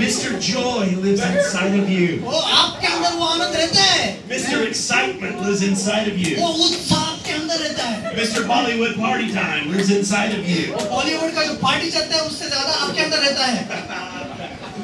Mr. Joy lives inside of you. वो आपके अंदर वो आनंद रहता है। Mr. Excitement lives inside of you. वो उत्साह आपके अंदर रहता है। Mr. Bollywood Party Time lives inside of you. वो बॉलीवुड का जो पार्टी चलता है उससे ज्यादा आपके अंदर रहता है।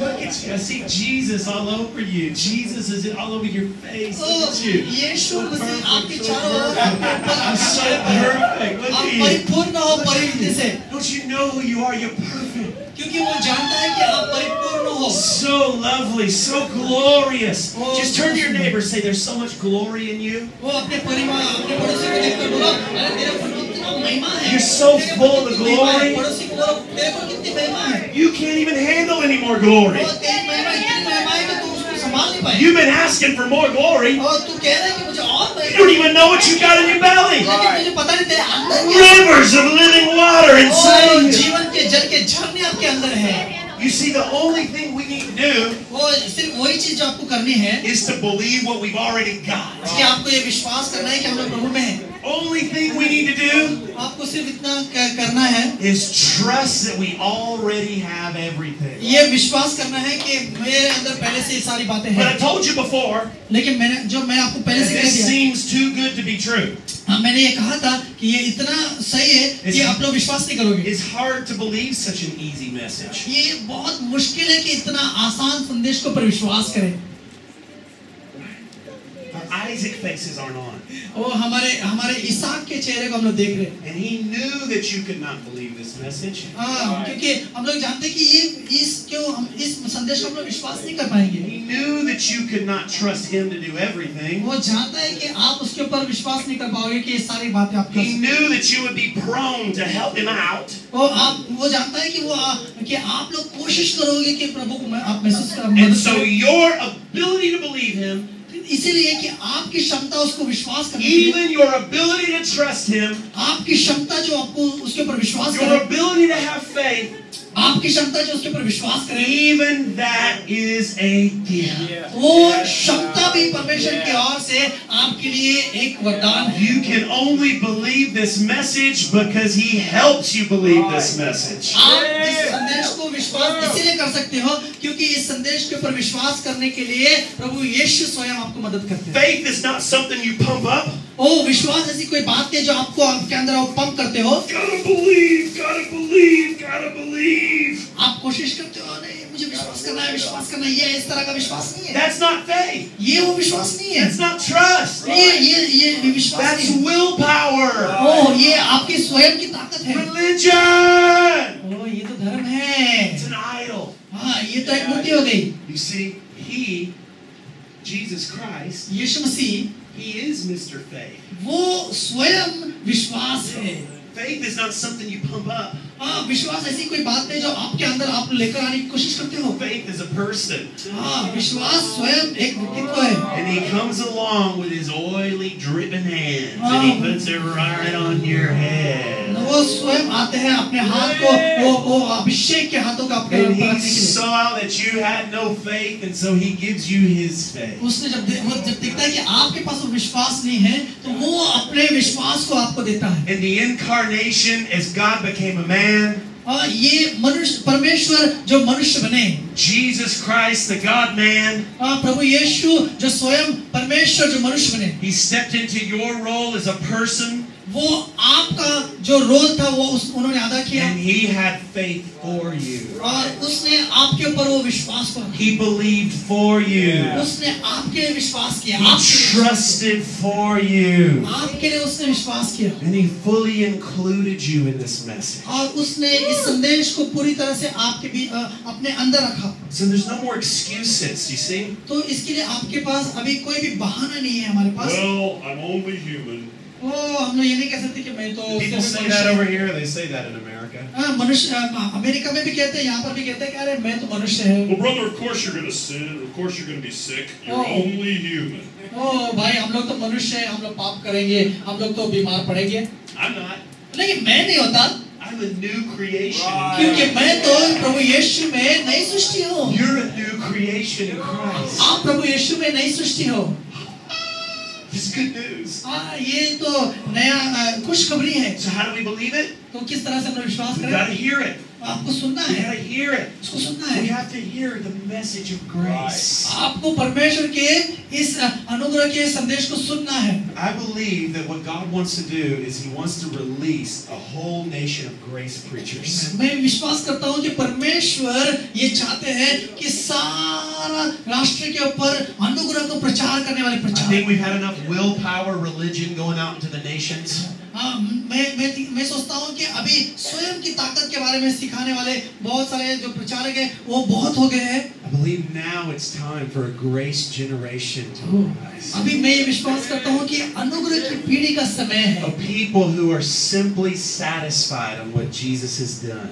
Look at you. I see Jesus all over you. Jesus is all over your face. Look at you. यीशु मसीह आपके चारों ओर आपके ऊपर I'm so perfect. Look आप at you. परिपूर्ण हो परिणति से। Don't you know who you are? You're perfect. क्योंकि वो जानता है कि आप परिपूर्ण हो। So lovely, so glorious. Just turn to your neighbor and say, there's so much glory in you. वो अपने परिवार अपने पड़ोसी को देखकर बोलो, अरे तेरे पर कितना महिमा है। You're so full of glory. पड़ोसी को बोलो, तेरे पर कितनी महिमा है। You can't even handle any more glory. वो तेरी महिमा इतनी महिमा है कि तू उसको संभाल नहीं पाएगा। You've been asking for more glory. और तू कह रहा है कि मुझे और महिमा। You don't even know what you got in your belly. लेकिन तुझे पता नहीं तेरे अंदर क्या है। Rivers of living water inside और you. जीवन के जल के झरने आपके अंदर है। You see, the only thing we need to do वो सिर्फ वही चीज जो आपको करनी है is to believe what we've already got. कि आपको ये विश्वास करना है कि हम लोग प्रभु में हैं। Only thing we need to do आपको सिर्फ इतना करना है is trust that we already have everything. ये विश्वास करना है कि मेरे अंदर पहले से ये सारी बातें But I हैं। told you before, लेकिन मैंने आपको पहले से कह this दिया, seems too good to be true. हाँ मैंने ये कहा था कि ये इतना सही है कि आप लोग विश्वास नहीं करोगे। It's hard to believe such an easy message. ये बहुत मुश्किल है कि इतना आसान संदेश को पर विश्वास करें। Our Isaac faces aren't on. वो हमारे इसहाक के चेहरे को हम लोग देख रहे हैं। And he knew that you could not believe this message. हाँ क्योंकि हम लोग जानते हैं कि हम इस संदेश को हम लोग विश्वास नहीं कर पाएंगे। He knew that you could not trust him to do everything. वो जानता है कि आप उसके ऊपर विश्वास नहीं कर पाओगे कि ये सारी बातें आप कर He knew that you would be prone to help him out. वो जानता है कि आप लोग कोशिश करोगे कि प्रभु को आप महसूस कर And मदद so करें। your ability to believe him, इसीलिए कि आपकी क्षमता उसको विश्वास करने की, even your ability to trust him, आपकी क्षमता जो आपको उसके ऊपर विश्वास your करे, ability to have faith, आपकी क्षमता जो उसके ऊपर विश्वास करे, even that is a gift. वो क्षमता भी परमेश्वर की ओर से आपके लिए एक वरदान है। You can only believe this message because he helps you believe this message. आप इस संदेश को विश्वास इसीलिए कर सकते हो क्योंकि इस संदेश के ऊपर विश्वास करने के लिए प्रभु यीशु स्वयं आपको मदद करते हैं। Faith is not something you pump up. ओ विश्वास ऐसी कोई बात नहीं जो आपको आपके अंदर आप पंप करते हो। Gotta believe, gotta believe, gotta believe. आप कोशिश करते हो नहीं मुझे विश्वास करना है ये इस तरह का विश्वास नहीं है। That's not faith. ये वो विश्वास नहीं है। That's not trust. ये विश्वास That's नहीं है। willpower. ओ ये आपकी स्वयं की ताकत है। Religion. ओ ये तो धर्म है। It's an idol. हाँ ये तो एक मूर्ति हो गई। You see, Jesus Christ, Yeshu Masih he is Mr. Faith. वो स्वयं विश्वास है। Faith is not something you pump up. हाँ विश्वास ऐसी कोई बात नहीं जो आपके अंदर आप लेकर आने की कोशिश करते हो। Faith is a person. हाँ विश्वास स्वयं एक व्यक्तित्व है। And he comes along with his oily, dripping hands, and he puts it right on your head. वो स्वयं आते हैं अपने हाथ को वो अभिषेक के हाथों का अपने And ऊपर he रखने के लिए। saw that you had no faith, and so he gives you his faith. उसने जब देखता है कि आपके पास वो विश्वास नहीं है तो वो अपने विश्वास को आपको देता है। In the incarnation, as God became a man, ये मनुष्य परमेश्वर जो मनुष्य बने, Jesus Christ, the God man, प्रभु यीशु जो स्वयं परमेश्वर जो मनुष्य बने, he stepped into your role as a person. वो आपका जो रोल था वो उन्होंने अदा किया। And he had faith for you. और उसने आपके ऊपर वो विश्वास को, He believed for you. उसने आपके लिए विश्वास किया, He trusted for you. आपके लिए उसने विश्वास किया। And he fully included you in this message. और उसने इस संदेश को पूरी तरह से आपके भी अपने अंदर रखा। So there's no more excuses, you see? तो इसके लिए आपके पास अभी कोई भी बहाना नहीं है हमारे पास। Well, I'm only human. हम लोग ये नहीं कह सकते कि मैं तो People say that over here. They say that in America. मनुष्य अमेरिका में भी कहते हैं, यहाँ पर भी कहते हैं कि अरे मैं तो मनुष्य है। Well, brother, of course you're going to sin. Of course you're going to be sick. You're only human. ओ भाई हम लोग तो मनुष्य हैं, हम लोग पाप करेंगे, हम लोग तो बीमार पड़ेंगे। I'm not. लेकिन मैं नहीं होता। I'm a new creation. क्योंकि मैं तो प्रभु यीशु में नई सृष्टि हूँ। You're a new creation in Christ. आप प्रभु यीशु में नई सृष्टि हो। This is good news. ये तो नया खुशखबरी है। So how do we believe it? तो किस तरह से हम लोग विश्वास We करें? got to hear it. आपको सुनना We है, gotta hear it. उसको सुनना We है। have to hear the message of grace. आपको परमेश्वर के इस अनुग्रह के संदेश को सुनना है। I believe that what God wants to do is He wants to release a whole nation of grace preachers. मैं विश्वास करता हूँ कि परमेश्वर ये चाहते हैं कि सारा राष्ट्र के ऊपर अनुग्रह को प्रचार करने वाले I प्रचार। think we've had enough willpower religion going out into the nations. मैं सोचता हूँ कि अभी स्वयं की ताकत के बारे में सिखाने वाले बहुत सारे जो प्रचारक हैं वो बहुत हो गए हैं। I believe now it's time for a grace generation to rise. अभी मैं ये विश्वास करता हूँ कि अनुग्रह की पीढ़ी का समय है। Of people who are simply satisfied on what Jesus has done.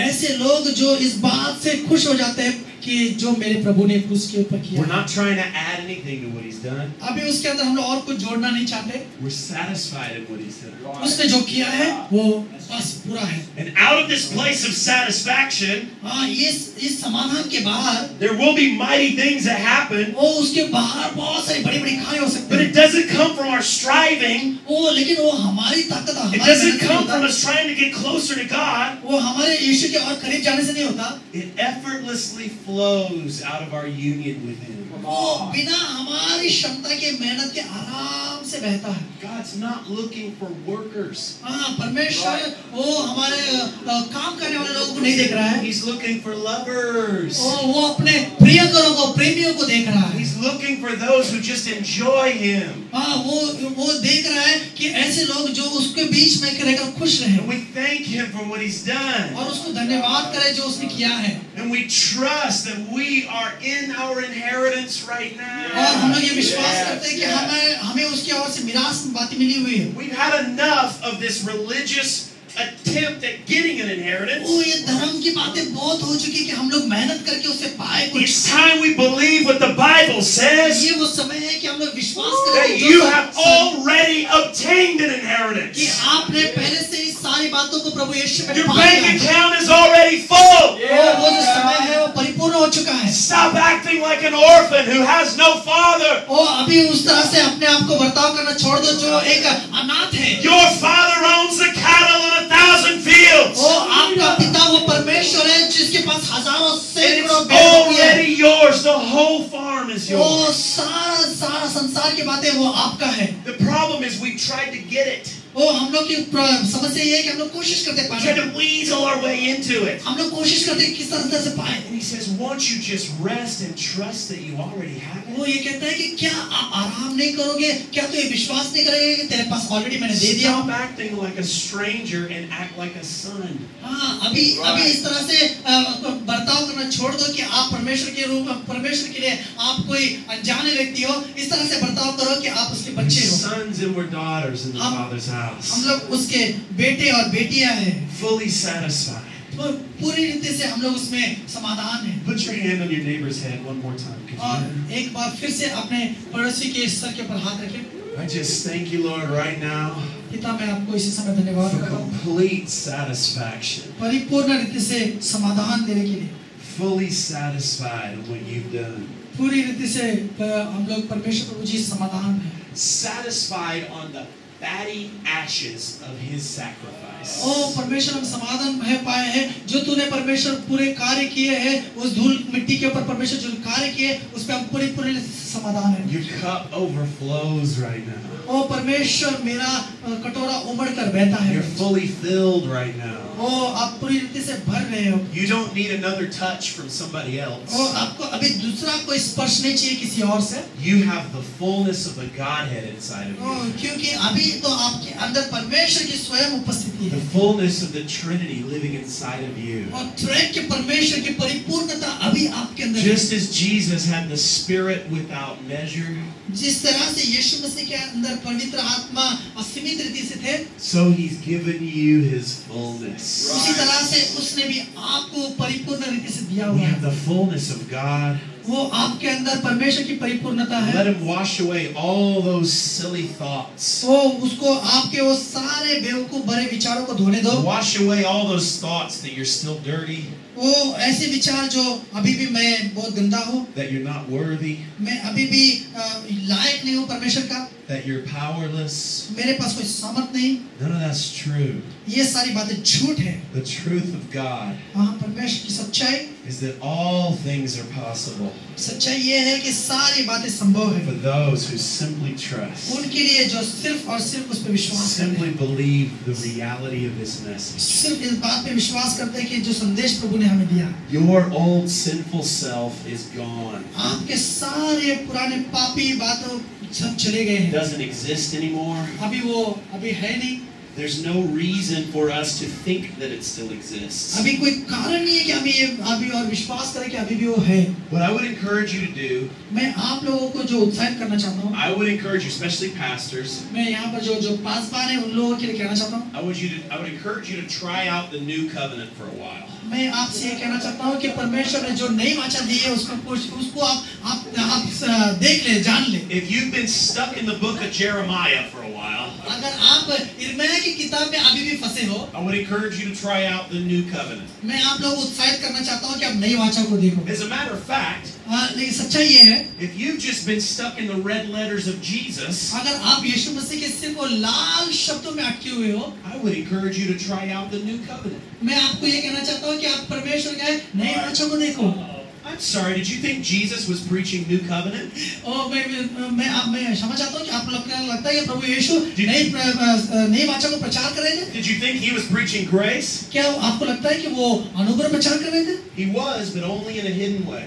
ऐसे लोग जो इस बात से खुश हो जाते हैं कि जो मेरे प्रभु ने क्रूस के ऊपर किया। We're not trying to add anything to what He's done. अभी उसके अंदर हम लोग और कुछ जोड़ना नहीं चाहते। We're satisfied in what He's done. उसने जो किया है वो बस पूरा है। And out of this place of satisfaction, हाँ, इस समाधान के बाहर there will be mighty things that happen, वो उसके बाहर बहुत सारी बड़ी-बड़ी खाई हो सकती but है। it doesn't come from our striving. वो लेकिन वो हमारी ताकत It हमारी doesn't मेहनत से come होता from है। us trying to get closer to God. वो हमारे यीशु के और करीब जाने से नहीं होता। It effortlessly flows out of our union with Him. वो बिना हमारी क्षमता के मेहनत के आराम से बहता है। God's not looking for workers. हाँ, परमेश्वर वो हमारे काम करने वाले लोगों को नहीं देख रहा है। He's looking for lovers. वो अपने प्रियकरों को, प्रेमियों को देख रहा है। He's looking for those who just enjoy Him. हाँ, वो देख रहा है कि ऐसे लोग जो उसके बीच में रहकर खुश रहे And we thank Him for what He's done. और उसको धन्यवाद करें जो उसने किया है। And we trust that we are in our inheritance right और now. हम लोग ये विश्वास करते हैं कि हमें उसकी ओर से मिरास बातें मिली हुई है। We've had enough of this religious attempt at getting an inheritance. वो ये धर्म की बातें बहुत हो चुकी कि हम लोग मेहनत करके उससे पाए कुछ। It's time we believe what the Bible says, ये वो समय है कि हम लोग विश्वास that करें you have already obtained an कि inheritance. आपने पहले से ही सारी बातों को प्रभु यीशु में Your पा bank लिया है। account is already full. वो जो समय है वो परिपूर्ण हो चुका है। Stop acting like an orphan who has no father. वो अभी उस तरह से अपने आप को बर्ताव करना छोड़ दो जो एक अनाथ है। Your father owns the cattle on 1,000 fields. वो आपका पिता वो परमेश्वर है जिसके पास हजारों And सैकड़ों it's भेड़ भी है। already yours. The whole farm is वो yours. सारा संसार की बातें वो आपका है। The problem is we tried to get it. वो हम लोग की समस्या ये है कि हम लोग कोशिश करते We पाने tried to weasel our way into it. हम लोग कोशिश करते हैं किस तरह से पाए। And He says, won't you just rest and trust that you already have it? वो ये कहता है कि क्या आप आराम नहीं करोगे, क्या तो ये विश्वास नहीं करोगे कि तेरे पास ऑलरेडी मैंने दे दिया। Stop acting like a stranger and act like a son. हाँ, अभी इस तरह से बर्ताव करना छोड़ दो कि आप परमेश्वर के लिए आप कोई अनजाने व्यक्ति हो। इस तरह से बर्ताव करो कि आप उसके We're बच्चे हो। sons and we're daughters in the Father's हम house. लोग उसके बेटे और बेटियां हैं। Fully satisfied. तो पूरी रीति से हम लोग उसमें समाधान है। Put your hand on your neighbor's head one more time. Could और you? एक बार फिर से अपने पड़ोसी के सर के ऊपर हाथ रखें। I just thank you, Lord, right now पिता मैं आपको इसी समय धन्यवाद for करता हूँ complete satisfaction. परिपूर्ण रीति से समाधान देने के लिए। Fully satisfied in what you've done. पूरी रीति से हम लोग परमेश्वर प्रभु जी समाधान है। Satisfied on the fatty ashes of His sacrifice. ओ परमेश्वर हम समाधान है पाए हैं जो तूने परमेश्वर पूरे कार्य किए हैं उस धूल मिट्टी के ऊपर परमेश्वर जो कार्य किए उस पे हम पूरी समाधान है। Your cup overflows right now. ओ परमेश्वर मेरा कटोरा उमड़ कर बहता है। You're fully filled right now. ओ आप पूरी रीति से भर रहे हो। You don't need another touch from somebody else. ओ आपको अभी दूसरा कोई स्पर्श नहीं चाहिए किसी और से। You have the fullness of the Godhead inside of O you. क्योंकि अभी तो आपके अंदर परमेश्वर की स्वयं उपस्थिति The है। fullness of the Trinity living inside of you. और त्रैक के परमेश्वर की परिपूर्णता अभी आपके अंदर है। Just as Jesus had the Spirit without measure, जिस तरह से यीशु मसीह के अंदर पवित्र आत्मा असीमित रीति से थे so He's given you His fullness. उसी तरह से उसने भी आपको परिपूर्ण रीति से दिया We हुआ have है। the fullness of God. वो आपके अंदर परमेश्वर की परिपूर्णता है। Let Him wash away all those silly thoughts. वो उसको आपके वो सारे बेवकूफ भरे विचारों को धोने दो। Wash away all those thoughts that you're still dirty, वो ऐसे विचार जो अभी भी मैं बहुत गंदा हूँ, that you're not worthy, मैं अभी भी लायक नहीं हूँ परमेश्वर का, that you're powerless. मेरे पास कोई सामर्थ नहीं। None of that's true. ये सारी बातें झूठ है। The truth of God हाँ, परमेश्वर की सच्चाई is that all things are possible ये है कि सारी बातें संभव है for those who simply trust, उनके लिए जो सिर्फ और सिर्फ उस पर विश्वास करते simply हैं, believe the reality of this message. सिर्फ इस बात पे विश्वास करते हैं कि जो संदेश प्रभु ने हमें दिया, Your old sinful self is gone. आपके सारे पुराने पापी बातों सब चले गए It हैं, doesn't exist anymore. अभी है नहीं, There's no reason for us to think that it still exists. अभी कोई कारण नहीं है कि हमें ये अभी और विश्वास करें कि अभी भी वो है। What I would encourage you to do, मैं आप लोगों को जो उत्साहित करना चाहता हूँ, I would encourage you, especially pastors, मैं यहाँ पर जो पासवान है उन लोगों के लिए कहना चाहता हूँ, I would encourage you to try out the new covenant for a while. मैं आपसे ये कहना चाहता हूँ कि परमेश्वर ने जो नई वाचा दी है उसको आप देख ले, जान ले। If you've been stuck in the book of Jeremiah for a while, अगर आप यिर्मयाह की किताब में अभी भी फंसे हो, I would encourage you to try out the new covenant. मैं आप लोगों को उत्साहित करना चाहता हूँ कि आप नई वाचा को देखो। As a matter of fact, लेकिन सच्चाई ये है, if you've just been stuck in the red letters of Jesus, अगर आप यीशु मसीह के सिर्फ वो लाल शब्दों में अटके हुए हो, I would encourage you to try out the new covenant. मैं आपको ये कहना चाहता हूँ कि आप परमेश्वर के नई वाचा को देखो। I'm sorry, did you think Jesus was preaching new covenant? और मैं क्षमा चाहता हूँ कि आप लोग को लगता है कि प्रभु यीशु नई वाचा को प्रचार कर रहे थे? Did you think he was preaching grace? क्या आपको लगता है कि वो अनुग्रह प्रचार कर रहे थे? He was, but only in a hidden way.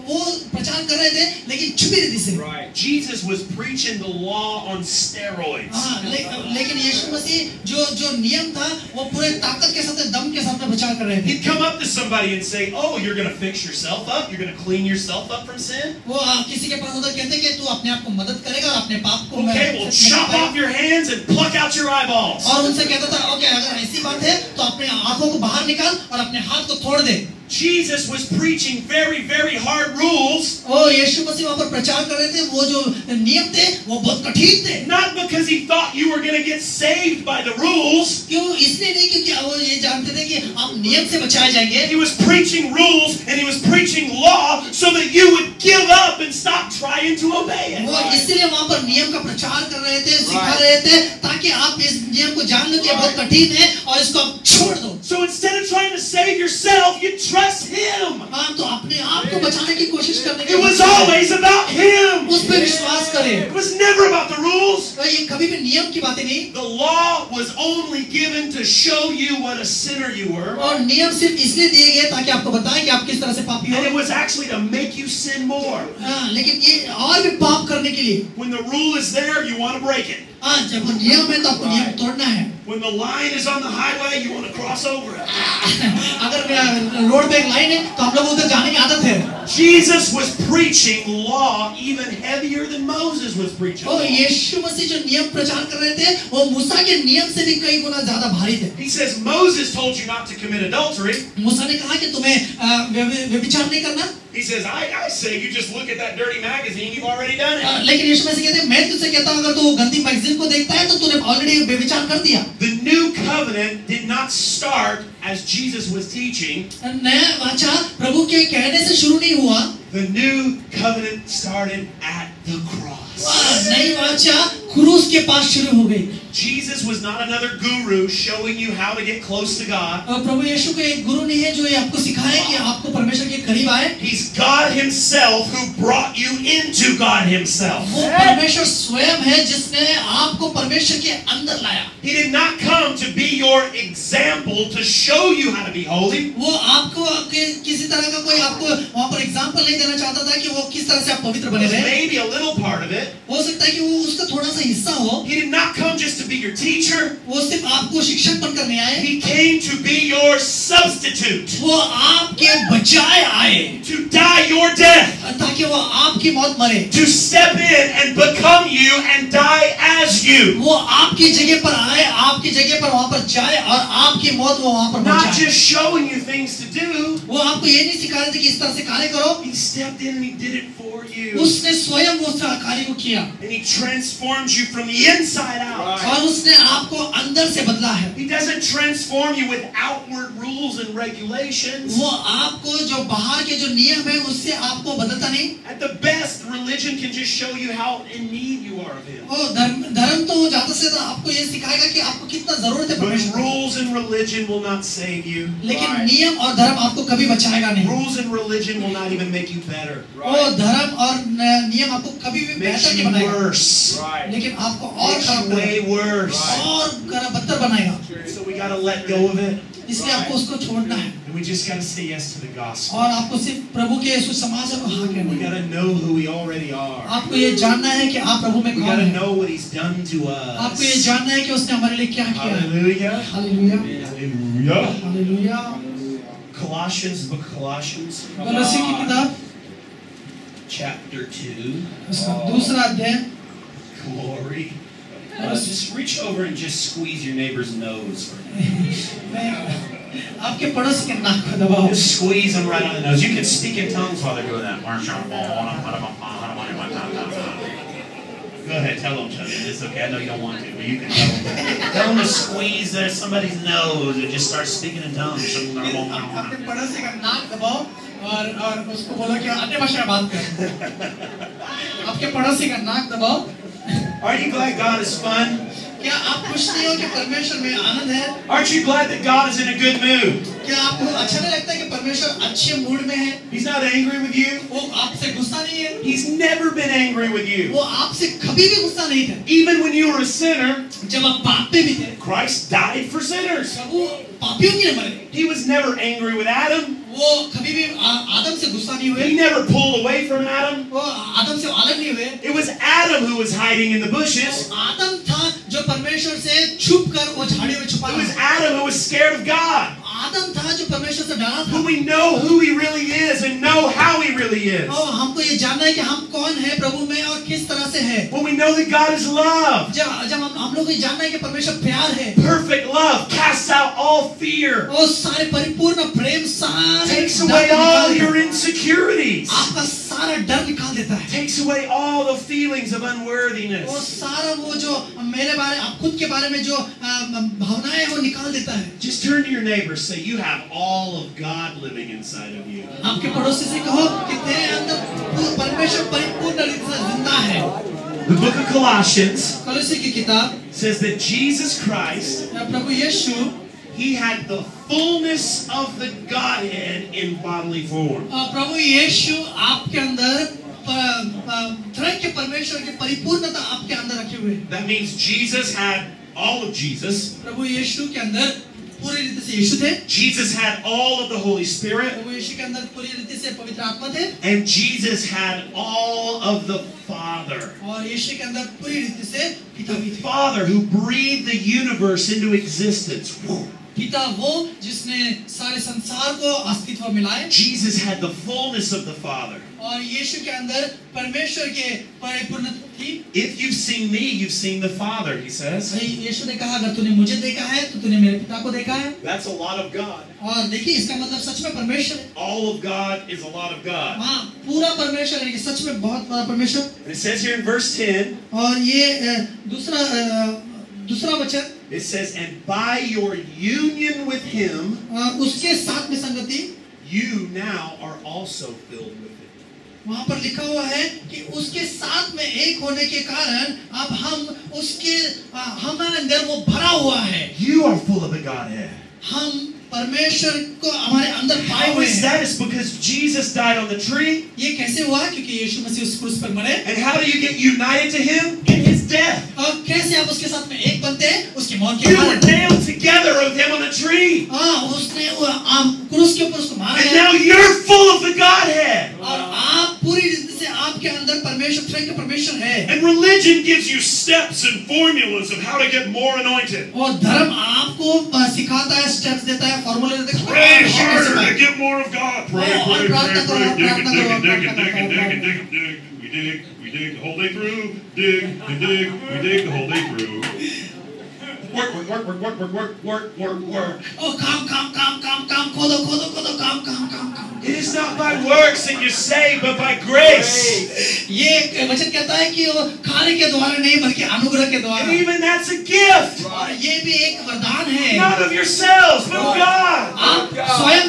वो प्रचार कर रहे थे लेकिन छुपी रीति से। Right. Jesus was preaching the law on steroids. लेकिन यीशु मसीह जो नियम था वो पूरे ताकत के साथ, दम के साथ में प्रचार कर रहे थे। He'd come up to somebody and say, "Oh, you're going to fix yourself up. You're going to clean yourself up from sin." वो किसी के पास होता कहते कि तू अपने आप को मदद करेगा और अपने पाप को Okay, well, chop off your hands and pluck out your eyeballs. और उनसे कहता था, ओके अगर ऐसी बात है तो अपने आंखों को बाहर निकाल और अपने हाथ को तोड़ दे। Jesus was preaching very, very hard rules. ओ यीशु मसीह वहाँ पर प्रचार कर रहे थे, वो जो नियम थे वो बहुत कठिन थे। Not because he thought you were going to get saved by the rules. क्यों? इसलिए नहीं क्योंकि वो ये जानते थे कि आप नियम से बचाए जाएंगे। He was preaching rules and he was preaching law so that you would give up and stop trying to obey it. वो इसलिए वहाँ पर नियम का प्रचार कर रहे थे, सिखा रहे थे ताकि आप इस नियम को जान लो कि बहुत कठिन है और इसको आप छोड़ दो। So instead of trying to save yourself, you trust him. हाँ, तो अपने आप को बचाने की कोशिश करने It was always about him. उस पर विश्वास करें। It was never about the rules. ये कभी भी नियम की बातें नहीं। The law was only given to show you what a sinner you were. और नियम सिर्फ इसलिए दिए गए ताकि आपको बताएं कि आप किस तरह से पापी हो। And it was actually to make you sin more. हाँ, लेकिन ये और भी पाप करने के लिए। When the rule is there, you want to break it. हाँ, जब वो नियम है तो आपको नियम तोड़ना है। When the line is on the highway, you want to cross over it. अगर रोड पे एक लाइन है तो आप लोगों को उधर जाने की आदत है। Jesus was preaching law even heavier than Moses was preaching. और यीशु मसीह जो नियम प्रचार कर रहे थे वो मूसा के नियम से भी कई गुना ज्यादा भारी थे। He says Moses told you not to commit adultery. मूसा ने कहा कि तुम्हें व्यभिचार नहीं करना। He says, I say you just look at that dirty magazine, you've already done it. लेकिन यीशु मसीह कहते हैं मैं तुझसे कहता हूँ अगर तू गंदी मैगजीन को देखता है तो तूने ऑलरेडी व्यभिचार कर दिया। The new covenant did not start as Jesus was teaching. नया वाचा प्रभु के कहने से शुरू नहीं हुआ। The new covenant started at the cross. नई वाचा क्रूस के पास शुरू हो गई। Jesus was not another guru showing you how to get close to God. प्रभु यीशु को एक गुरु नहीं है जो ये आपको सिखाए कि आपको परमेश्वर के करीब आए। He's God himself who brought you into God himself. वो परमेश्वर स्वयं है जिसने आपको परमेश्वर के अंदर लाया। He did not come to be your example to show you how to be holy. वो आपको किसी तरह का कोई आपको वहाँ पर एग्जाम्पल नहीं देना चाहता था कि वो किस तरह से आप पवित्र बने रहे। Maybe a little part of it. हो सकता है कि वो उसका थोड़ा सा हिस्सा हो। He did not come just to be your teacher. वो सिर्फ आपको शिक्षक बनकर नहीं आए। He came to be your substitute. वो आपके बचाए आए। To die your death. ताकि वो आपकी मौत मरे। To step in and become you and die as you. वो आपकी जगह पर आए, आपकी जगह पर वहाँ पर जाए और आपकी मौत वो वहाँ पर Not बचाए। just showing you things to do. वो आपको ये नहीं सिखा रहे थे कि इस तरह से कार्य करो। He stepped in and he did it for you. उसने स्वयं वो कार्य को किया। And he transforms you from the inside out. और उसने आपको अंदर से बदला है। He doesn't transform you with outward rules rules and regulations. वो आपको जो बाहर के जो नियम है उससे आपको बदलता नहीं। At the best, religion can just show you how in need you are of Him. ओ धर्म तो ज्यादा से ज्यादा आपको ये सिखाएगा कि आपको कितना जरूरत है But परमेश्वर की। rules and religion will not save you. लेकिन नियम और धर्म आपको कभी बचाएगा नहीं। Rules and religion will not even make you better. वो धर्म और नियम आपको कभी भी Makes बेहतर नहीं you बनाएगा, worse. लेकिन आपको और Makes खराब you way करेगा, worse. और बदतर बनाएगा। So we got to let go of it. इसलिए आपको उसको छोड़ना है And we just got to say yes to the gospel. और आपको सिर्फ प्रभु के सुसमाचार को हाँ कहना We है। got to know who we already are. आपको ये जानना है कि आप प्रभु में We कौन got to है। know what He's done to आपको ये us. जानना है कि उसने हमारे लिए क्या किया है। Hallelujah. Hallelujah, Hallelujah. Hallelujah. Colossians, book of Colossians, कलोसी की किताब chapter 2. उसका दूसरा अध्याय। Glory. Just reach over and just squeeze your neighbor's nose for a minute. आपके पड़ोसी के नाक को दबाओ। Just squeeze them right on the nose. You can speak in tongues while they're doing that. Go ahead, tell them, Chuck. It's okay. I know you don't want to, but you can tell them. Tell them to squeeze somebody's nose and just start speaking in tongues. अपने पड़ोसी का नाक दबाओ और उसको बोलो कि अन्य भाषा में बात कर। आपके पड़ोसी का नाक दबाओ। Aren't you glad God is fun? क्या आप खुश नहीं हो कि परमेश्वर में आनंद है? Aren't you glad that God is in a good mood? क्या आपको अच्छा नहीं लगता कि परमेश्वर अच्छे मूड में है? He's not angry with you. वो आपसे गुस्सा नहीं है। He's never been angry with you. वो आपसे कभी भी गुस्सा नहीं थे। Even when you were a sinner, जब आप पाप में भी थे, Christ died for sinners. प्रभु पापियों के लिए मरे। He was never angry with Adam. वो कभी भी आदम से गुस्सा नहीं हुए। He never pulled away from Adam. वो आदम से अलग नहीं हुए। It was Adam who was hiding in the bushes. आदम था जो परमेश्वर से छुप कर वो झाड़ियों में छुपा It was था। Adam who was scared of God. आदम था जो परमेश्वर से डरा था। When we know who He really is and know how He really is. और हमको ये जानना है कि हम कौन है प्रभु में और किस तरह से है। When we know that God is love. जब हम लोग को ये जानना है कि परमेश्वर प्यार है। Perfect love casts out all fear. वो सारे परिपूर्ण प्रेम सारे Takes away all your insecurities. आपका सारा डर निकाल देता है। Takes away all the feelings of वो unworthiness. सारा वो जो मेरे बारे आप खुद के बारे में जो भावनाएं वो निकाल देता है। Just turn to your neighbor, say you have all of God living inside of you. आपके पड़ोसी से कहो कि तेरे अंदर परमेश्वर परिपूर्ण रीति से जिंदा है। The book of Colossians कलोसी की किताब says that Jesus Christ, Prabhu Yeshu He had the fullness of the Godhead in bodily form. प्रभु यीशु आपके अंदर त्रैक्य परमेश्वर की परिपूर्णता आपके अंदर रखे हुए हैं। That means Jesus had all of Jesus. प्रभु यीशु के अंदर पूरी रीति से यीशु थे। Jesus had all of the Holy Spirit. प्रभु यीशु के अंदर पूरी रीति से पवित्र आत्मा थे। And Jesus had all of the Father. और यीशु के अंदर पूरी रीति से पिता भी The थे। Father who breathed the universe into existence. पिता वो जिसने सारे संसार को अस्तित्व मिलाए। Jesus had the fullness of the Father. और यीशु के अंदर परमेश्वर के परिपूर्णता थी। If you've seen me, you've seen the Father, he says. यीशु ने कहा अगर तूने मुझे देखा है तो तूने मेरे पिता को देखा है। That's a lot of God. और देखिए इसका मतलब सच में परमेश्वर है। All of God is a lot of God. हाँ पूरा परमेश्वर है कि सच में बहुत बड़ा परमेश्वर। And it says here in verse 10, और ये दूसरा वचन it says, and by your union with Him, उसके साथ में संगति you now are also filled with it. वहाँ पर लिखा हुआ है कि उसके साथ में एक होने के कारण अब हम उसके हमारे अंदर वो भरा हुआ है। You are full of the Godhead. हम परमेश्वर को हमारे अंदर पाए How हुए is हैं। that? It's because Jesus died on the tree. ये कैसे हुआ? क्योंकि यीशु मसीह उस क्रूस पर मरे। And how do you get united to Him? In His death. और कैसे आप उसके साथ में एक बनते हैं? उसकी मौत के You were कारण। nailed together with Him on the tree. उसने क्रूस के ऊपर उसको मारा And है। now you're full of the Godhead. और आप पूरी रीति से आपके अंदर परमेश्वर त्रैक्य परमेश्वर है। And religion gives you steps and formulas of how to get more anointed. और धर्म आपको सिखाता है, स्टेप्स देता है, फॉर्मूले देता है। Pray harder to get more of God. Pray, pray, pray, pray. Dig and dig and dig and dig and dig and dig and dig. We dig the whole day through. Dig and dig. We dig the whole day through. Work. काम खोदो। It is not by works that you're saved, but by grace. ये वचन कहता है कि वो खाने के द्वारा नहीं बल्कि अनुग्रह के द्वारा। And even that's a gift. और ये भी एक वरदान है। Not of yourselves, but of God. आप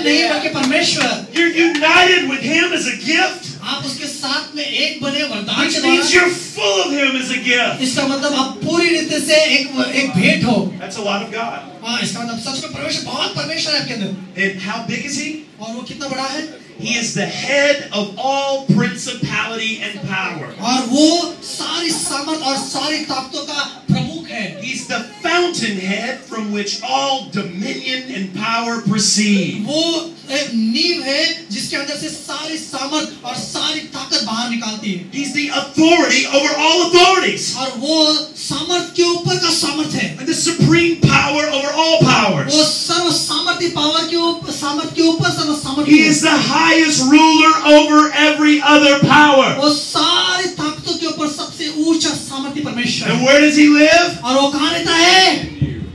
नहीं बल्कि परमेश्वर। You're united with Him as a gift. आप उसके साथ में एक बने वरदान Which के means द्वारा। you're full of Him as a gift. इसका मतलब आप पूरी रीति से एक भेंट हो। That's a lot of God. हाँ, इसका मतलब सच में परमेश्वर, बहुत परमेश्वर है आपके अंदर। And how big is He? और वो कितना बड़ा है? He is the head of all principality and power. और वो सारी सामर्थ और सारी ताकतों का प्रमुख है। He's the fountainhead from which all dominion and power proceed. वो एक नींव है जिसके अंदर से सारी सामर्थ और सारी ताकत बाहर निकालती है। He's the authority over all authorities. और वो सामर्थ के ऊपर का सामर्थ है। And the supreme power over all powers. वो सर्व सामर्थ्य पावर के ऊपर, सामर्थ के ऊपर सर्व सामर्थ्य। He is the highest ruler over every other power. वो सारी ताकतों के ऊपर सबसे ऊंचा सामर्थ्य परमेश्वर। And where does He live? और वो कहाँ रहता है?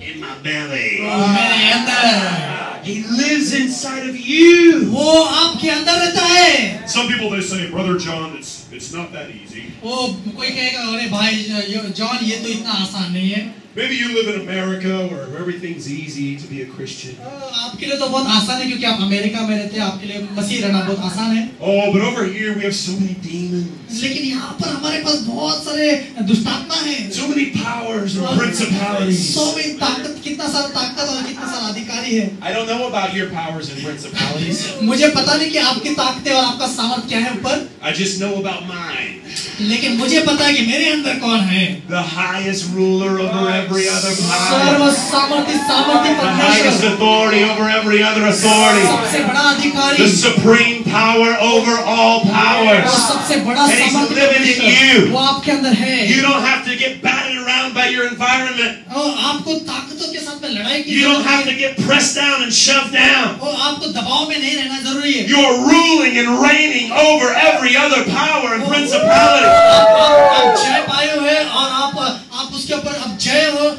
In my belly. मेरे अंदर। He lives inside of you. वो आपके अंदर रहता है। Some people they say, Brother John, it's not that easy. वो कोई कहेगा, अरे भाई जॉन ये तो इतना आसान नहीं है। Maybe you live in America where everything's easy to be a Christian. आपके लिए तो बहुत आसान है क्योंकि आप अमेरिका में रहते हैं, आपके लिए मसीह रहना बहुत आसान है। Oh, but over here we have so many demons. लेकिन यहाँ पर हमारे पास बहुत सारे दुष्टात्मा हैं। So many powers and principalities. सौ में ताकत, कितना सारा ताकत और कितना सारा अधिकारी है। I don't know about your powers and principalities. मुझे पता नहीं कि आपकी ताकतें और आपका सामर्थ क्या है ऊपर, I just know about mine. लेकिन मुझे पता है कि मेरे अंदर कौन है। The highest ruler over every other power. सर्व सामर्थ्य The highest परमेश्वर, authority over every other authority. सबसे बड़ा अधिकारी, The supreme power over all वो powers. सबसे बड़ा And he's सामर्थ्य living in परमेश्वर, you. वो आपके अंदर है। You don't have to get batted around by your environment. और आपको ताकतों के साथ में लड़ाई की You don't जरूरत have to नहीं। get pressed down and shoved down. वो आपको दबाव में नहीं रहना जरूरी है। You're ruling and reigning over every other power and principality. आप जय पाए हुए और आप उसके ऊपर अब जय हो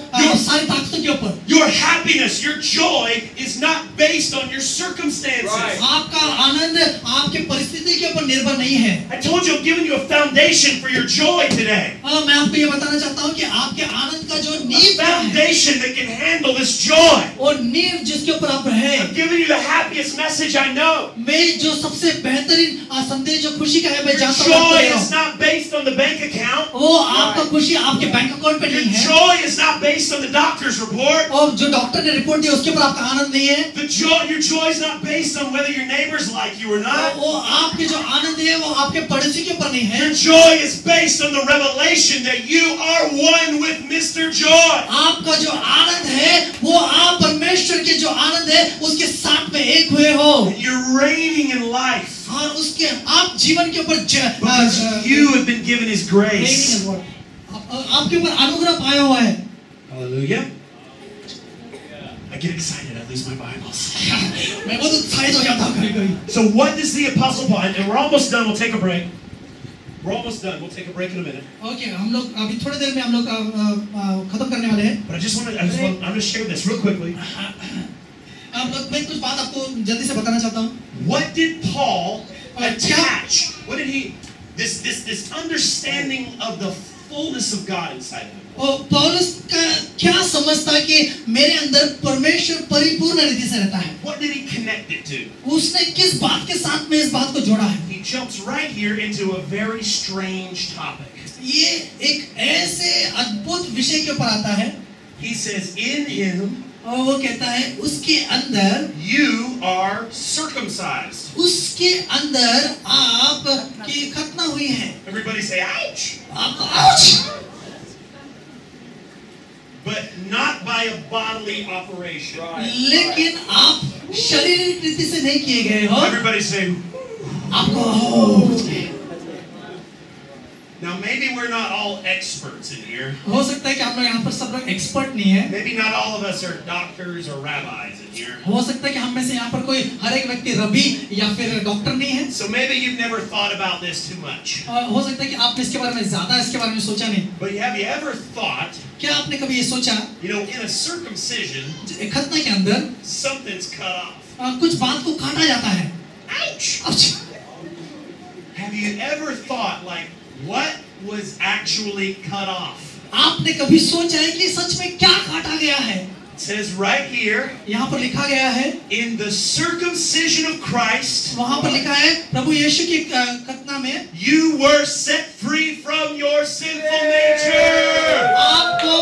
सारी ताकतों के ऊपर। Your happiness, your joy is not based on your circumstances. आपका आनंद आपके परिस्थिति के ऊपर निर्भर नहीं है। I told you I'm giving you a foundation for your joy today. मैं आपको ये बताना चाहता हूँ कि आपके आनंद का जो A नींव क्या है, foundation that can handle this joy. वो नींव जिसके ऊपर आप रहे। I'm giving you the happiest message I know. मैं जो सबसे बेहतरीन संदेश जो खुशी का है मैं Your जानता हूँ joy आपको दे रहा is हूँ। not based on the bank account. वो आपका खुशी आपके बैंक अकाउंट पे Your नहीं है। joy is not based on the doctor's report. और जो डॉक्टर ने रिपोर्ट दी उसके ऊपर आपका आनंद नहीं है। Your joy is not based on whether your neighbors like you or not. वो आपके जो आनंद है वो आपके पड़ोसी के ऊपर नहीं है। Your joy is based on the revelation that you are one with Mr. Joy. आपका जो आनंद है वो आप परमेश्वर के जो आनंद है उसके साथ में एक हुए हो। You're reigning in life और उसके आप जीवन के ऊपर because you have been given His grace. आपके ऊपर अनुग्रह पाया हुआ है। Hallelujah. I get excited. I lose my Bibles. मैं बहुत उत्साहित हो जाता हूँ कभी-कभी। So what does the Apostle Paul? And we're almost done. We'll take a break. We're almost done. We'll take a break in a minute. Okay, हम लोग अभी थोड़ी देर में हम लोग खत्म करने वाले हैं। But I'm going to share this real quickly. मैं कुछ बात आपको जल्दी से बताना चाहता हूँ। What did Paul attach? What did he? This understanding of the fullness of God inside him. पौलुस का क्या समझता कि मेरे अंदर परमेश्वर परिपूर्ण रीति से रहता है। What did he connect it to? उसने किस बात के साथ में इस बात को जोड़ा है? He jumps right here into a very strange topic. ये एक ऐसे अद्भुत विषय के ऊपर आता है। He says, in him, और वो कहता है उसके अंदर you are circumcised. उसके अंदर आप की खतना हुई है। Everybody say, ouch! आपको ouch! But not by a bodily operation. लेकिन आप शारीरिक रीति से नहीं किए गए हो। Everybody say, आपको now maybe we're not all experts in here. हो सकता है कि हम लोग यहाँ पर सब लोग एक्सपर्ट नहीं है। Maybe not all of us are doctors or rabbis in here. हो सकता है कि हम में से यहाँ पर कोई हर एक व्यक्ति रबी या फिर डॉक्टर नहीं है। So maybe you've never thought about this too much. हो सकता है कि आपने इसके बारे में ज्यादा इसके बारे में सोचा नहीं। But have you ever thought, क्या आपने कभी ये सोचा you know, in a circumcision, खतना के अंदर something's cut off. कुछ बात को काटा जाता है। Ouch! Have you ever thought, like, what was actually cut off? आपने कभी सोचा है कि सच में क्या काटा गया है? It says right here, यहाँ पर लिखा गया है, in the circumcision of Christ, वहाँ पर लिखा है प्रभु यीशु की खतना में you were set free from your sinful nature. आपको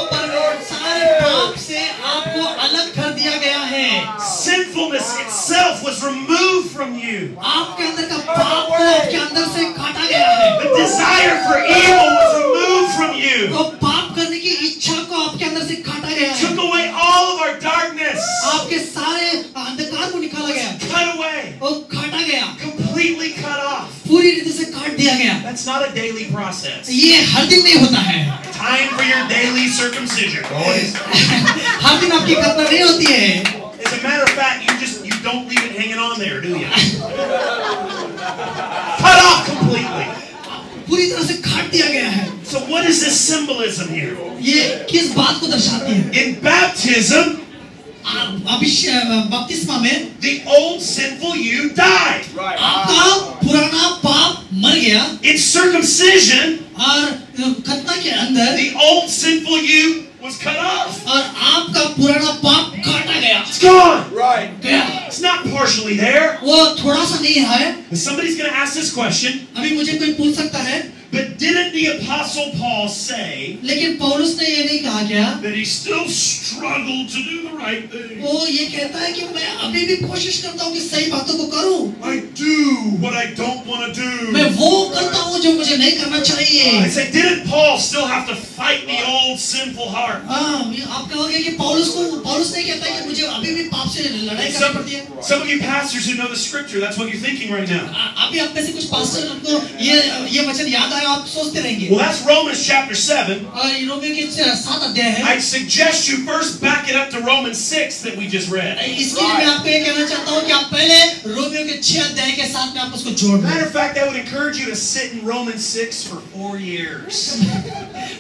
सारे पाप से आपको अलग कर दिया गया है। Sinfulness itself was removed from you. आपके अंदर का पाप को आपके अंदर से काटा गया है। The desire for evil was removed from you. तो पाप करने की इच्छा को आपके अंदर से काटा गया है। Took away all of our darkness. आपके सारे अंधकार को निकाला गया, Cut away. वो काटा गया, Completely cut off. पूरी रीति से काट दिया गया। That's not a daily process. ये हर दिन नहीं होता है। Time for your daily circumcision, boys. हर दिन आपकी खतना नहीं होती है। As a matter of fact, you don't leave it hanging on there, do you? Cut off completely. पूरी तरह से काट दिया गया है। So what is this symbolism here? ये किस बात को दर्शाती है? In baptism, बपतिस्मा में the old sinful you died. आपका पुराना पाप मर गया। In circumcision, और खतना के अंदर the old sinful you was cut off. और आपका पुराना पाप काटा गया। It's gone. गया। It's not partially there. वो थोड़ा सा नहीं है। Somebody's going to ask this question. अभी मुझे कोई पूछ सकता है, But didn't the Apostle Paul say लेकिन पौलुस ने ये नहीं कहा क्या that he still struggled to do the right thing? वो ये कहता है कि मैं अभी भी कोशिश करता हूँ कि सही बातों को करूँ। I do what I don't want to do. मैं वो करता हूँ जो मुझे नहीं करना चाहिए। I say, didn't Paul still have to fight the old sinful heart? हाँ, आप कहोगे कि पौलुस नहीं कहता कि मुझे अभी भी पाप से लड़ाई करनी पड़ती है। Some of you pastors who know the scripture, that's what you're thinking right now. अभी आप में से कुछ पास्टर उनको ये वचन याद आया, आप सोचते रहेंगे। Well, that's Romans chapter 7. और रोमियो के 7 अध्याय है। I suggest you first back it up to Romans 6 that we just read. इसके लिए मैं आपको ये कहना चाहता हूँ कि आप पहले रोमियो के 6 अध्याय के साथ में आप उसको जोड़ दें। Matter of fact, I would encourage you to sit in Romans 6 for 4 years.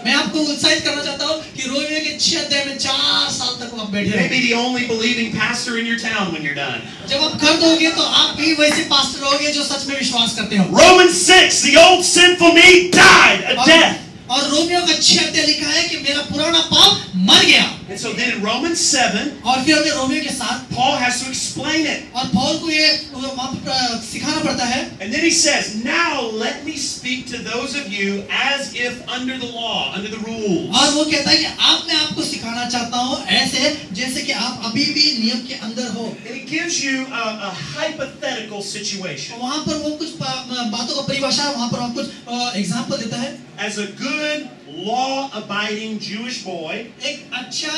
मैं आपको उत्साहित करना चाहता हूँ कि रोमियो के 6 अध्याय में 4 साल तक आप बैठे रहें। Maybe the only believing pastor in your town when you're done. जब आप कर दोगे तो आप भी वैसे पास्टर होगे जो सच में विश्वास करते हो। Romans 6, the old sinful me died a death. और रोमियो का 6 अध्याय लिखा है कि मेरा पुराना पाप मर गया। And so then in Romans 7, और फिर हमें रोमियो के साथ Paul has to explain it. और पौल को ये सिखाना पड़ता है। And then he says, now let me speak to those of you as if under the law, under the rules. और वो कहता है कि अब मैं आपको सिखाना चाहता हूँ ऐसे जैसे कि आप अभी भी नियम के अंदर हो। And he gives you a hypothetical situation. वहाँ पर वो कुछ बातों का परिभाषा वहाँ पर वो कुछ एग्जाम्पल देता है। As a good law-abiding Jewish boy, एक अच्छा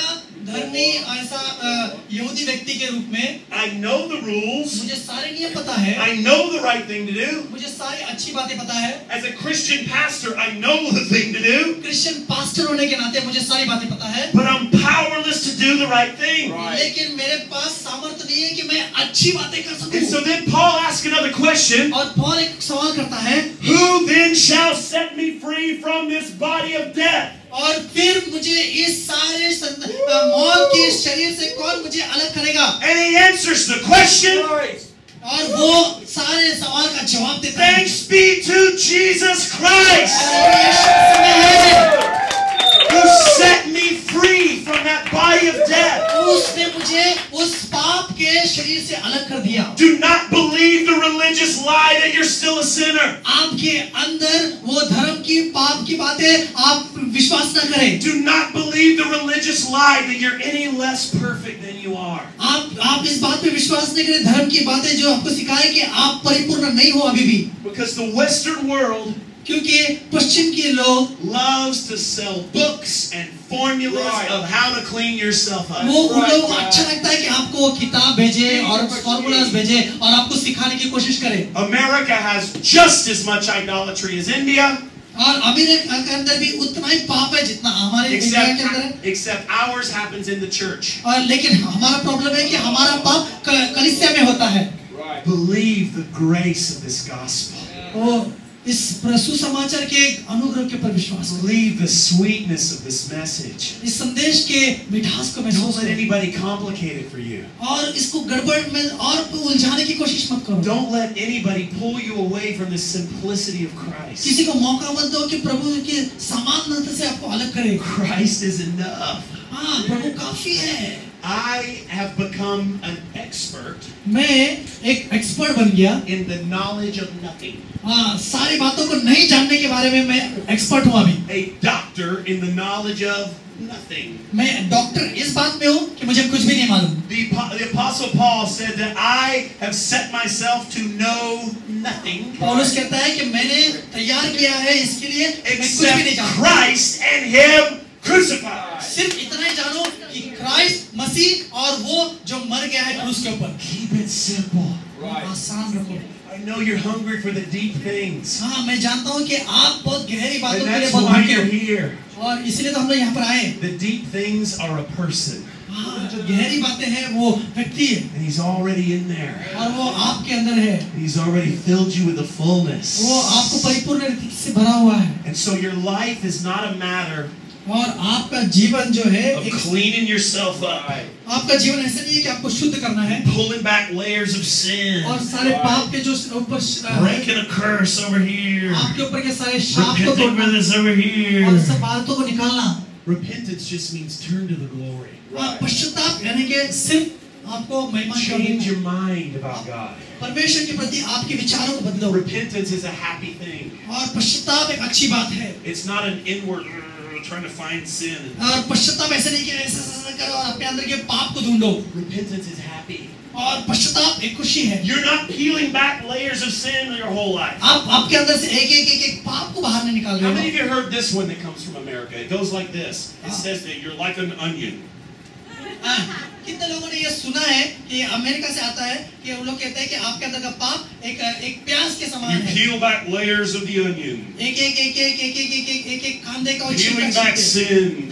धर्मी ऐसा यहूदी व्यक्ति के रूप में I know the rules. मुझे सारे नियम पता है। I know the right thing to do. मुझे सारी अच्छी बातें पता है। As a Christian pastor, I know the thing to do. Christian pastor होने के नाते मुझे सारी बातें पता है। But I'm powerless to do the right thing. लेकिन मेरे पास सामर्थ्य नहीं है कि मैं अच्छी बातें कर सकूं। And so then Paul asks another question. और पौल एक सवाल करता है, Who then shall set me free from this body of death? और फिर मुझे इस सारे मौत के शरीर से कौन मुझे अलग करेगा? And he answers the question. और वो सारे सवाल का जवाब देता है। Thanks be to Jesus Christ, who set me free from that body of death. उसने मुझे उस पाप के शरीर से अलग कर दिया। Do not believe the religious lie that you're still a sinner. आपके अंदर वो धर्म की पाप की बातें आप विश्वास न करें। Do not believe the religious lie that you're any less perfect than you are. आप इस बात पे विश्वास नहीं करें धर्म की बातें जो आपको सिखाए कि आप परिपूर्ण नहीं हो अभी भी। Because the Western world क्योंकि पश्चिम के लोग loves to sell books and formulas of how to clean yourself up. वो उन लोगों को अच्छा लगता है कि आपको किताब भेजे और फॉर्मूलाज भेजे और आपको सिखाने की कोशिश करे। America has just as much idolatry as India. और अमेरिका के अंदर भी उतना ही पाप है जितना हमारे इंडिया के अंदर है। Except ours happens in the church. और लेकिन हमारा प्रॉब्लम है कि हमारा पाप कलीसिया में होता है। Believe the grace of this gospel. ओ इस सुसमाचार के अनुग्रह के पर विश्वास करो। Believe the sweetness of this message. इस संदेश के मिठास को Don't महसूस let करो anybody complicate it for you. और इसको गड़बड़ में और उलझाने की कोशिश मत करो। Don't let anybody pull you away from the simplicity of Christ. किसी को मौका मत दो कि प्रभु के समानता से आपको अलग करे। Christ is enough. हाँ, प्रभु काफी है। I have become an expert मैं एक एक्सपर्ट बन गया। in the knowledge of nothing. हाँ, सारी बातों को नहीं जानने के बारे में मैं एक्सपर्ट हूँ अभी। A doctor in the knowledge of nothing. मैं डॉक्टर इस बात में हूँ कि मुझे कुछ भी नहीं मालूम। The Apostle Paul said that I have set myself to know nothing पौलुस कहता है कि मैंने तैयार किया है इसके लिए मैं कुछ भी नहीं except जानता। Christ and Him crucified. सिर्फ इतना ही जानो कि क्राइस्ट मसीह और वो जो मर गया है क्रूस के ऊपर। Keep it simple. आसान रखो। I know you're hungry for the deep things. हाँ, मैं जानता हूँ कि आप बहुत गहरी बातों And के लिए that's बहुत why भूखे you're हो here. और इसलिए तो हम लोग यहाँ पर आए। The deep things are a person. हाँ, जो गहरी बातें हैं वो व्यक्ति है And He's already in there. और वो आपके अंदर है। He's already filled you with the fullness. वो आपको परिपूर्ण रीति से भरा हुआ है। And so your life is not a matter और आपका जीवन जो है of cleaning yourself up, आपका जीवन ऐसा नहीं है कि आपको शुद्ध करना है pulling back layers of sin, और सारे पाप के जो ऊपर breaking a curse over here, आपके ऊपर के सारे शाप को repenting तोड़ना for this over और here. सब बातों को निकालना। Repentance just means turn to the glory. पश्चाताप यानी कि सिर्फ आपको महिमा Change your mind about God. परमेश्वर के प्रति आपके विचारों को बदलो। Repentance is a happy thing. और पश्चाताप एक अच्छी बात है। It's not an inward trying to find sin. और पश्चाताप ऐसा नहीं कि ऐसा करो और अपने अंदर के पाप को ढूंढो। Repentance is happy. और पश्चाताप एक खुशी है। You're not peeling back layers of sin your whole life. आप आपके अंदर से एक पाप को बाहर नहीं निकाल How रहे many हो। of you heard this one that comes from America? It goes like this. It says that you're like an onion. कितने लोगों ने ये सुना है कि अमेरिका से आता है कि वो लोग कहते हैं कि आपके अंदर का पाप एक प्याज के समान You है। peel back layers of the onion. एक कांदे का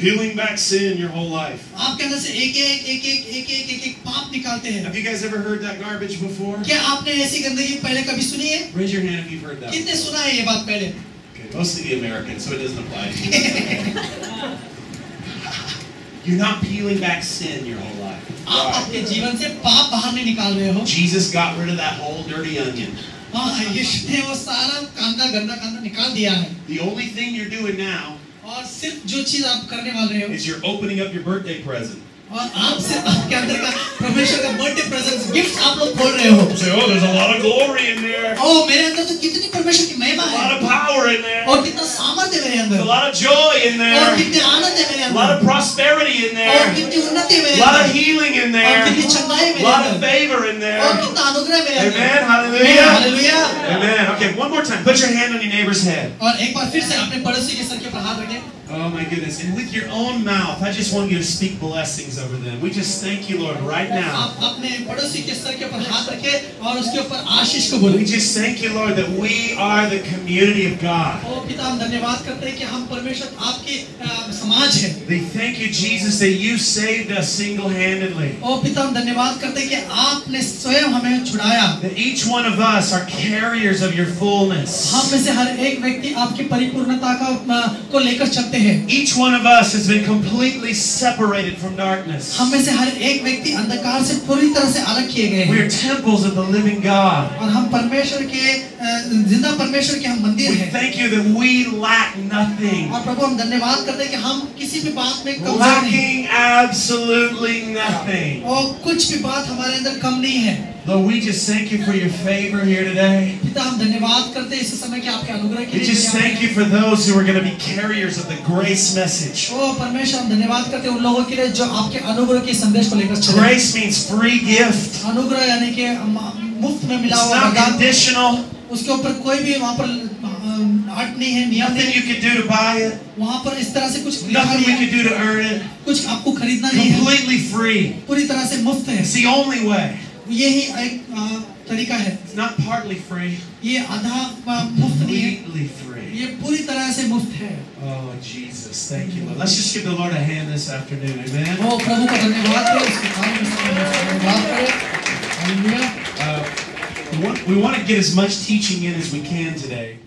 Peeling back sin your whole life. आपके अंदर से एक पाप निकालते हैं। Have you guys ever heard that garbage before? क्या आपने ऐसी गंदगी पहले कभी सुनी है? Raise your hand if you've heard that. कितने सुना है ये बात पहले? Okay, mostly the Americans, so it doesn't apply to you. You're not peeling back sin your whole life. आप अपने जीवन से पाप बाहर नहीं निकाल रहे हो। Jesus got rid of that whole dirty onion. हाँ, यीशु ने वो सारा गंदा निकाल दिया है। The only thing you're doing now और सिर्फ जो चीज आप करने वाले हो is you're opening up your birthday present. और आप सिर्फ आपके अंदर का परमेश्वर का बर्थडे प्रेजेंट गिफ्ट आप लोग खोल रहे हो। Say, oh, there's a lot of glory in there. ओ मेरे अंदर तो कितनी परमेश्वर की महिमा A lot है of power in there. और कितना सामर्थ्य है मेरे A अंदर lot of joy in और there. कितने आनंद है मेरे A lot अंदर of prosperity in और there. कितनी उन्नति है A मेरे lot of अंदर healing in और there. कितनी क्षमताएं A मेरे lot of अंदर favor in और there. कितना अनुग्रह है मेरे अंदर। Amen. Hallelujah. Hallelujah. Amen. Okay, one more time. Put your hand on your neighbor's head. और एक बार फिर से अपने पड़ोसी के सर के ऊपर हाथ रखें। Oh my goodness. And with your own mouth, I just want you to speak blessings over them. We just thank you, Lord, right now. आप अपने पड़ोसी के सर के ऊपर हाथ रखें और उसके ऊपर आशीष को बोलें। We just thank you, Lord, that we are the community of God. ओ पिता हम धन्यवाद करते हैं कि हम परमेश्वर आपके समाज है। We thank you, Jesus, that you saved us single-handedly. ओ पिता हम धन्यवाद करते हैं कि आपने स्वयं हमें छुड़ाया। That each one of us are carriers of your fullness. हम में से हर एक व्यक्ति आपकी परिपूर्णता को लेकर चलते हैं। Each one of us has been completely separated from darkness. हम में से हर एक व्यक्ति अंधकार से पूरी तरह से अलग किए गए We हैं। are temples of the living God. और हम परमेश्वर के जिंदा परमेश्वर के हम मंदिर We हैं। thank you that we lack nothing. और प्रभु हम धन्यवाद करते हैं कि हम किसी भी बात में कमजोर नहीं। Lacking absolutely nothing. और कुछ भी बात हमारे अंदर कम नहीं है। Lord, we just thank you for your favor here today. पिता हम धन्यवाद करते हैं इस समय के आपके अनुग्रह के We लिए। just thank you for those who are going to be carriers of the grace message. ओ परमेश्वर हम धन्यवाद करते हैं उन लोगों के लिए जो आपके अनुग्रह के संदेश को लेकर चले। Grace means free gift. अनुग्रह यानी कि मुफ्त में मिला It's हुआ not वरदान। conditional. उसके ऊपर कोई भी वहाँ पर आर्ट नहीं है, नियम Nothing नहीं you है। can do to buy it. वहाँ पर इस तरह से कुछ लिखा Nothing नहीं we है, can do to earn it. कुछ आपको खरीदना नहीं है, Completely free. पूरी तरह से मुफ्त है। It's the only way. यही एक तरीका है। It's not partly free. ये आधा मुफ्त नहीं है, Completely free. ये पूरी तरह से मुफ्त है। Oh, Jesus, thank you, Lord. Let's just give the Lord a hand this afternoon. Amen. ओ प्रभु का धन्यवाद करें, उसके काम में धन्यवाद करें। Hallelujah. We want to get as much teaching in as we can today.